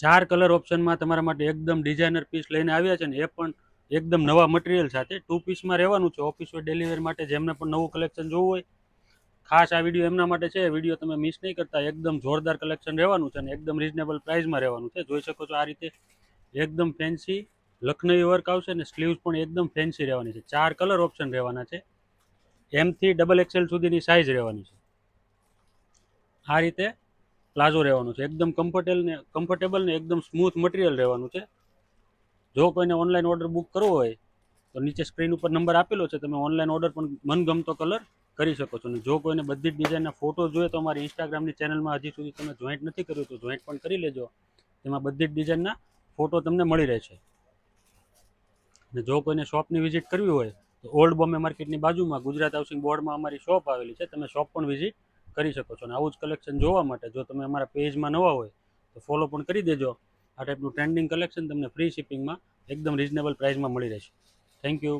4 colour ઓપ્શનમાં તમારા માટે એકદમ ડિઝાઇનર પીસ લઈને આવ્યા છે ને એ પણ એકદમ નવા મટીરિયલ સાથે 2 પીસમાં રહેવાનું છે. ઓફિસ વેર ડેલી વેર માટે જેમને પણ નવું કલેક્શન જોવું હોય ખાસ આ વિડીયો એમના માટે છે. વિડીયો તમે મિસ નહીં કરતા. એકદમ જોરદાર કલેક્શન રહેવાનું છે અને એકદમ રિઝનેબલ પ્રાઇસમાં રહેવાનું છે. જોઈ શકો છો આ રીતે એકદમ ફેન્સી લખનવી વર્ક આવશે અને સ્લીવ્સ પણ એકદમ ફેન્સી રહેવાની છે. 4 કલર ઓપ્શન રહેવાના છે. એમ થી ડબલ એક્સેલ સુધીની સાઇઝ રહેવાની છે. આ રીતે પ્લાઝો રહેવાનું છે. એકદમ કમ્ફર્ટેબલ ને એકદમ સ્મૂથ મટીરિયલ રહેવાનું છે. જો કોઈને ઓનલાઈન ઓર્ડર બુક કરવો હોય તો નીચે સ્ક્રીન ઉપર નંબર આપેલો છે. તમે ઓનલાઈન ઓર્ડર પણ મનગમતો કલર કરી શકો છો. અને જો કોઈને બધી જ ડિઝાઇનના ફોટો જોઈએ તો અમારી ઇન્સ્ટાગ્રામની ચેનલમાં હજી સુધી તમે જોઈન્ટ નથી કર્યું તો જોઈન્ટ પણ કરી લેજો. તેમાં બધી જ ડિઝાઇનના ફોટો તમને મળી રહેશે. અને જો કોઈને શોપની વિઝિટ કરવી હોય તો ઓલ્ડ બોમ્બે માર્કેટની બાજુમાં ગુજરાત હાઉસિંગ બોર્ડમાં અમારી શોપ આવેલી છે. તમે શોપ પણ વિઝિટ કરી શકો છો. અને આવું જ કલેક્શન જોવા માટે જો તમે અમારા પેજમાં નવા હોય તો ફોલો પણ કરી દેજો. આ ટાઈપનું ટ્રેન્ડિંગ કલેક્શન તમને ફ્રી શિપિંગમાં એકદમ રિઝનેબલ પ્રાઇસમાં મળી રહેશે. Thank you.